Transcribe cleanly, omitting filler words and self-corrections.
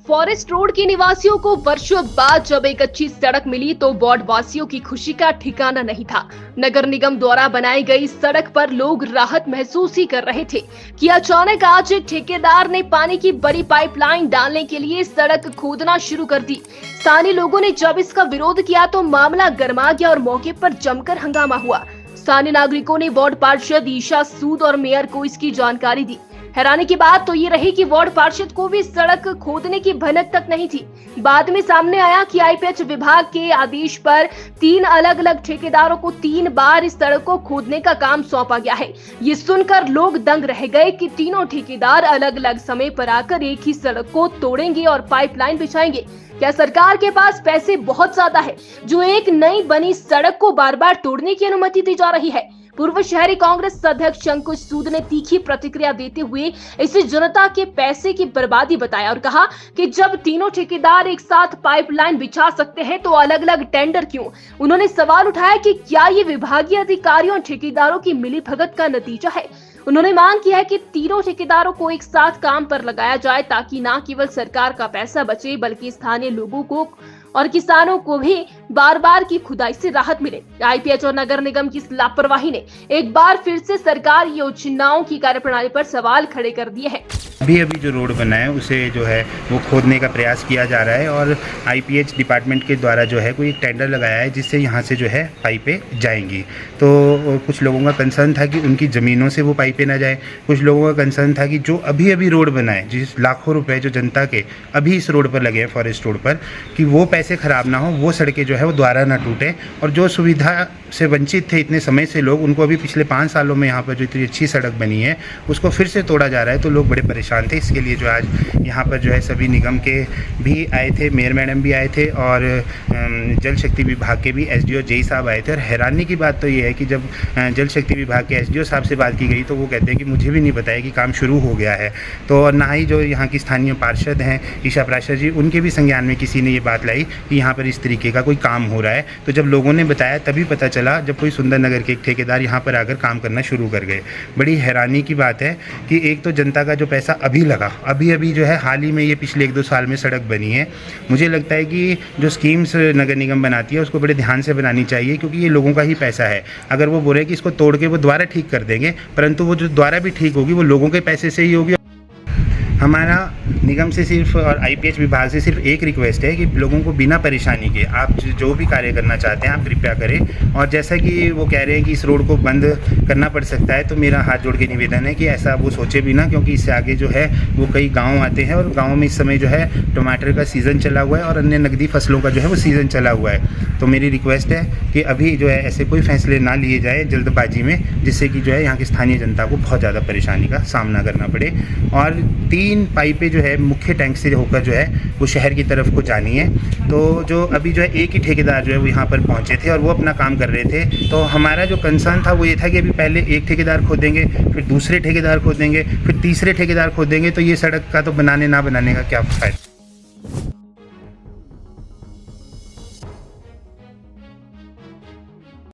Forest road के निवासियों को वर्षों बाद जब एक अच्छी सड़क मिली तो वार्ड वासियों की खुशी का ठिकाना नहीं था। नगर निगम द्वारा बनाई गई सड़क पर लोग राहत महसूस ही कर रहे थे कि अचानक आज एक ठेकेदार ने पानी की बड़ी पाइपलाइन डालने के लिए सड़क खोदना शुरू कर दी। स्थानीय लोगों ने जब इसका विरोध किया तो मामला गर्मा गया और मौके पर जमकर हंगामा हुआ। स्थानीय नागरिकों ने वार्ड पार्षद ईशा सूद और मेयर को इसकी जानकारी दी। हैरानी की बात तो ये रही कि वार्ड पार्षद को भी सड़क खोदने की भनक तक नहीं थी। बाद में सामने आया कि आईपीएच विभाग के आदेश पर 3 अलग अलग ठेकेदारों को 3 बार इस सड़क को खोदने का काम सौंपा गया है। ये सुनकर लोग दंग रह गए कि तीनों ठेकेदार अलग अलग समय पर आकर एक ही सड़क को तोड़ेंगे और पाइपलाइन बिछाएंगे। क्या सरकार के पास पैसे बहुत ज्यादा है जो एक नई बनी सड़क को बार बार तोड़ने की अनुमति दी जा रही है? पूर्व शहरी कांग्रेस अध्यक्ष अंकुश सूद ने तीखी प्रतिक्रिया देते हुए इसे जनता के पैसे की बर्बादी बताया और कहा कि जब तीनों ठेकेदार एक साथ पाइपलाइन बिछा सकते हैं तो अलग अलग टेंडर क्यों? उन्होंने सवाल उठाया कि क्या ये विभागीय अधिकारियों और ठेकेदारों की मिलीभगत का नतीजा है। उन्होंने मांग की है कि तीनों ठेकेदारों को एक साथ काम पर लगाया जाए ताकि न केवल सरकार का पैसा बचे बल्कि स्थानीय लोगों को और किसानों को भी बार बार की खुदाई से राहत मिले। आईपीएच और नगर निगम की लापरवाही ने एक बार फिर से सरकार योजनाओं की कार्यप्रणाली पर सवाल खड़े कर दिए हैं। अभी जो रोड बना है उसे जो है वो खोदने का प्रयास किया जा रहा है और आईपीएच डिपार्टमेंट के द्वारा जो है कोई एक टेंडर लगाया है जिससे यहाँ से जो है पाइपें जाएंगी। तो कुछ लोगों का कंसर्न था कि उनकी ज़मीनों से वो पाइपें ना जाए। कुछ लोगों का कंसर्न था कि जो अभी रोड बना है, जिस लाखों रुपए जो जनता के अभी इस रोड पर लगे हैं फॉरेस्ट रोड पर, कि वो पैसे ख़राब ना हो, वो सड़कें जो है वो दोबारा ना टूटें। और जो सुविधा से वंचित थे इतने समय से लोग, उनको अभी पिछले 5 सालों में यहाँ पर जो इतनी अच्छी सड़क बनी है उसको फिर से तोड़ा जा रहा है। तो लोग बड़े परेशान थे। इसके लिए जो आज यहाँ पर जो है सभी निगम के भी आए थे, मेयर मैडम भी आए थे और जल शक्ति विभाग के भी एसडीओ जेई साहब आए थे। और हैरानी की बात तो ये है कि जब जल शक्ति विभाग के एसडीओ साहब से बात की गई तो वो कहते हैं कि मुझे भी नहीं बताया कि काम शुरू हो गया है। तो और ना ही जो यहाँ की स्थानीय पार्षद हैं ईशा पार्षद जी, उनके भी संज्ञान में किसी ने ये बात लाई कि यहाँ पर इस तरीके का कोई काम हो रहा है। तो जब लोगों ने बताया तभी पता चला, जब कोई सुंदर नगर के एक ठेकेदार यहाँ पर आकर काम करना शुरू कर गए। बड़ी हैरानी की बात है कि एक तो जनता का जो पैसा अभी लगा, अभी जो है हाल ही में ये पिछले 1-2 साल में सड़क बनी है। मुझे लगता है कि जो स्कीम्स नगर निगम बनाती है उसको बड़े ध्यान से बनानी चाहिए, क्योंकि ये लोगों का ही पैसा है। अगर वो बोले कि इसको तोड़ के वो दोबारा ठीक कर देंगे, परंतु वो जो दोबारा भी ठीक होगी वो लोगों के पैसे से ही होगी। हमारा निगम से सिर्फ और आईपीएच विभाग से सिर्फ एक रिक्वेस्ट है कि लोगों को बिना परेशानी के आप जो भी कार्य करना चाहते हैं आप कृपया करें। और जैसा कि वो कह रहे हैं कि इस रोड को बंद करना पड़ सकता है, तो मेरा हाथ जोड़ के निवेदन है कि ऐसा वो सोचे भी ना, क्योंकि इससे आगे जो है वो कई गाँव आते हैं और गाँव में इस समय जो है टमाटर का सीज़न चला हुआ है और अन्य नकदी फसलों का जो है वो सीज़न चला हुआ है। तो मेरी रिक्वेस्ट है कि अभी जो है ऐसे कोई फैसले ना लिए जाए जल्दबाजी में, जिससे कि जो है यहाँ की स्थानीय जनता को बहुत ज़्यादा परेशानी का सामना करना पड़े। और 3 पाइपें जो है मुख्य टैंक से होकर जो है वो शहर की तरफ को जानी है। तो जो अभी जो है एक ही ठेकेदार जो है वो यहाँ पर पहुँचे थे और वो अपना काम कर रहे थे। तो हमारा जो कंसर्न था वो ये था कि अभी पहले एक ठेकेदार खोदेंगे, फिर दूसरे ठेकेदार खोदेंगे, फिर तीसरे ठेकेदार खोदेंगे, तो ये सड़क का तो बनाने ना बनाने का क्या फ़ायदा।